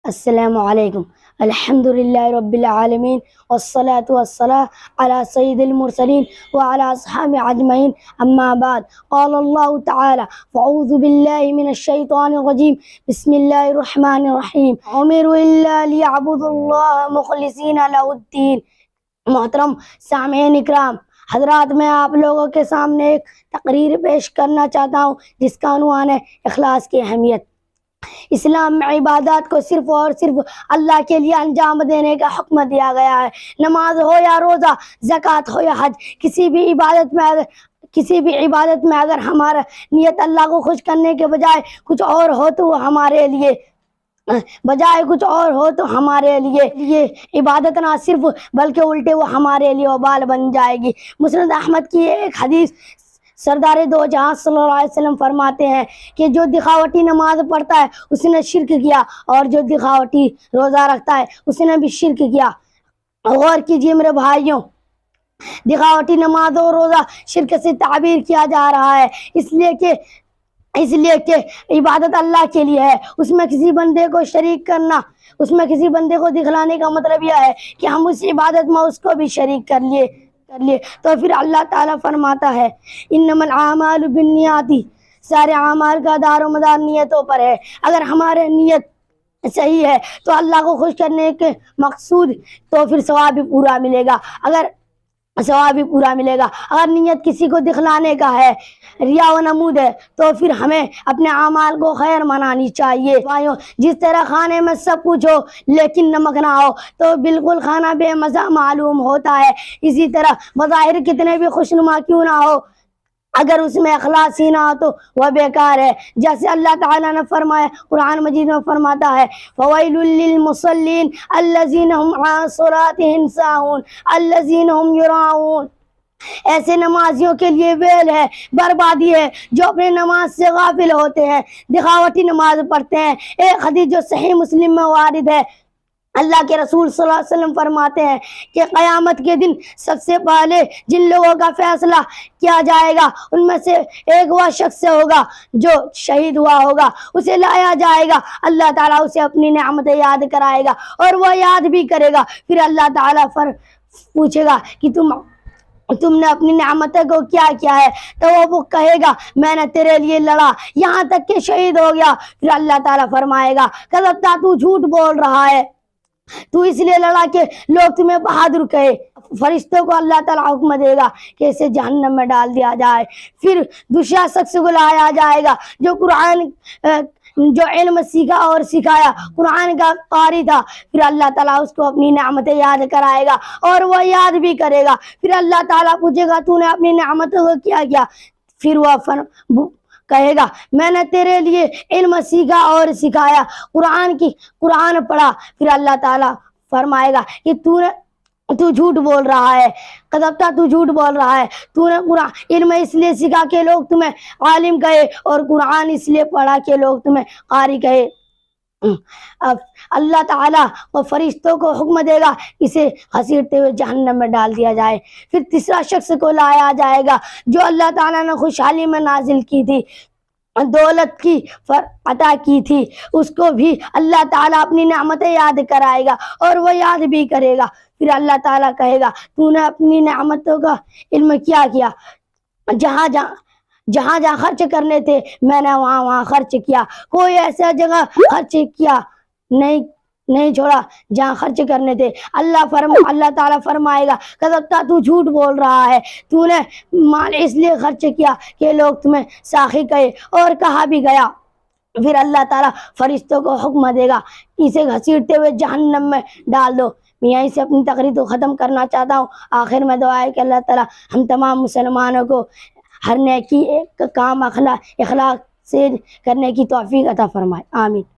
السلام علیکم۔ الحمد للہ رب العالمین والصلاة والسلام على سید المرسلین وعلى اصحاب اجمعین، اما بعد، قال اللہ تعالی فاعوذ باللہ من الشیطان الرجیم، بسم اللہ الرحمن الرحیم، امروا الا لیعبدوا اللہ مخلصین لہ الدین۔ محترم سامعین اکرام، حضرات، میں آپ لوگوں کے سامنے ایک تقریر پیش کرنا چاہتا ہوں جس کا عنوان ہے اخلاص کی اہمیت۔ اسلام میں عبادات کو صرف اور صرف اللہ کے لیے انجام دینے کا حکم دیا گیا ہے۔ نماز ہو یا روزہ، زکوٰۃ ہو یا حج، کسی بھی عبادت میں اگر ہمارا نیت اللہ کو خوش کرنے کے بجائے کچھ اور ہو تو وہ ہمارے لیے عبادت نہ صرف بلکہ الٹے وہ ہمارے لیے وبال بن جائے گی۔ مسند احمد کی ایک حدیث، سردار دو جہاں صلی اللہ علیہ وسلم فرماتے ہیں کہ جو دکھاوٹی نماز پڑھتا ہے اس نے شرک کیا، اور جو دکھاوٹی روزہ رکھتا ہے اس نے بھی شرک کیا۔ غور کیجیے میرے بھائیوں، دکھاوٹی نماز اور روزہ شرک سے تعبیر کیا جا رہا ہے، اس لیے کہ عبادت اللہ کے لیے ہے، اس میں کسی بندے کو شریک کرنا، اس میں کسی بندے کو دکھلانے کا مطلب یہ ہے کہ ہم اس عبادت میں اس کو بھی شریک کر لیے۔ تو پھر اللہ تعالیٰ فرماتا ہے انما الاعمال بالنیات، سارے اعمال کا دار و مدار نیتوں پر ہے۔ اگر ہمارے نیت صحیح ہے تو اللہ کو خوش کرنے کے مقصود تو پھر ثواب بھی پورا ملے گا۔ اگر نیت کسی کو دکھلانے کا ہے، ریا و نمود ہے، تو پھر ہمیں اپنے اعمال کو خیر منانی چاہیے۔ جس طرح کھانے میں سب کچھ ہو لیکن نمک نہ ہو تو بالکل کھانا بے مزہ معلوم ہوتا ہے، اسی طرح بظاہر کتنے بھی خوشنما کیوں نہ ہو، اگر اس میں اخلاص ہی نہ ہو تو وہ بیکار ہے۔ جیسے اللہ تعالیٰ نے فرمایا، قرآن مجید میں فرماتا ہے فَوَيْلٌ لِّلْمُصَلِّينَ الَّذِينَ هُمْ عَنْ صَلَاتِهِمْ سَاهُونَ الَّذِينَ هُمْ يُرَاءُونَ۔ ایسے نمازیوں کے لیے ویل ہے، بربادی ہے، جو اپنے نماز سے غافل ہوتے ہیں، دکھاوٹی نماز پڑھتے ہیں۔ ایک حدیث جو صحیح مسلم میں وارد ہے، اللہ کے رسول صلی اللہ علیہ وسلم فرماتے ہیں کہ قیامت کے دن سب سے پہلے جن لوگوں کا فیصلہ کیا جائے گا ان میں سے ایک وہ شخص ہوگا جو شہید ہوا ہوگا، اسے لایا جائے گا، اللہ تعالیٰ اسے اپنی نعمتیں یاد کرائے گا اور وہ یاد بھی کرے گا۔ پھر اللہ تعالیٰ پوچھے گا کہ تم نے اپنی نعمتوں کو کیا کیا ہے، تو وہ کہے گا میں نے تیرے لیے لڑا یہاں تک کہ شہید ہو گیا۔ پھر اللہ تعالیٰ فرمائے گا کذبت، تو جھوٹ بول رہا ہے، تو اس لیے لڑا کہ لوگ تمہیں بہادر کہے۔ فرشتوں کو اللہ تعالیٰ حکم دے گا کہ اسے جہنم میں ڈال دیا جائے۔ پھر دوسرا شخص کو لایا جائے گا جو علم سیکھا اور سکھایا، قرآن کا قاری تھا، پھر اللہ تعالیٰ اس کو اپنی نعمتیں یاد کرائے گا اور وہ یاد بھی کرے گا۔ پھر اللہ تعالیٰ پوچھے گا تو نے اپنی نعمتوں کو کیا کیا، پھر وہ کہے گا میں نے تیرے لیے علم سیکھا اور سکھایا، قرآن پڑھا۔ پھر اللہ تعالیٰ فرمائے گا کہ تو جھوٹ بول رہا ہے، کذبتا، تو جھوٹ بول رہا ہے، تو نے علم اس لیے سیکھا کہ لوگ تمہیں عالم کہے اور قرآن اس لیے پڑھا کہ لوگ تمہیں قاری کہے۔ اب اللہ تعالیٰ وہ فرشتوں کو حکم دے گا اسے گھسیٹتے ہوئے جہنم میں ڈال دیا جائے۔ پھر تیسرا شخص کو لایا جائے گا جو اللہ تعالیٰ نے خوشحالی میں نازل کی تھی، دولت کی عطا کی تھی، اس کو بھی اللہ تعالیٰ اپنی نعمتیں یاد کرائے گا اور وہ یاد بھی کرے گا۔ پھر اللہ تعالیٰ کہے گا تو نے اپنی نعمتوں کا علم کیا کیا، جہاں خرچ کرنے تھے میں نے وہاں خرچ کیا، کوئی ایسا جگہ خرچ کیا نہیں چھوڑا جہاں خرچ کرنے تھے۔ اللہ تعالیٰ فرمائے گا کذبتا، تو جھوٹ بول رہا ہے، تو نے مال اس لیے خرچ کیا کہ لوگ تمہیں ساخی کہے اور کہا بھی گیا۔ پھر اللہ تعالیٰ فرشتوں کو حکم دے گا اسے گھسیٹتے ہوئے جہنم میں ڈال دو۔ میں یہیں سے اپنی تقریر کو ختم کرنا چاہتا ہوں۔ آخر میں دعا ہے کہ اللہ تعالیٰ ہم تمام مسلمانوں کو ہر نیکی کام اخلاق سے کرنے کی توفیق عطا فرمائے، آمین۔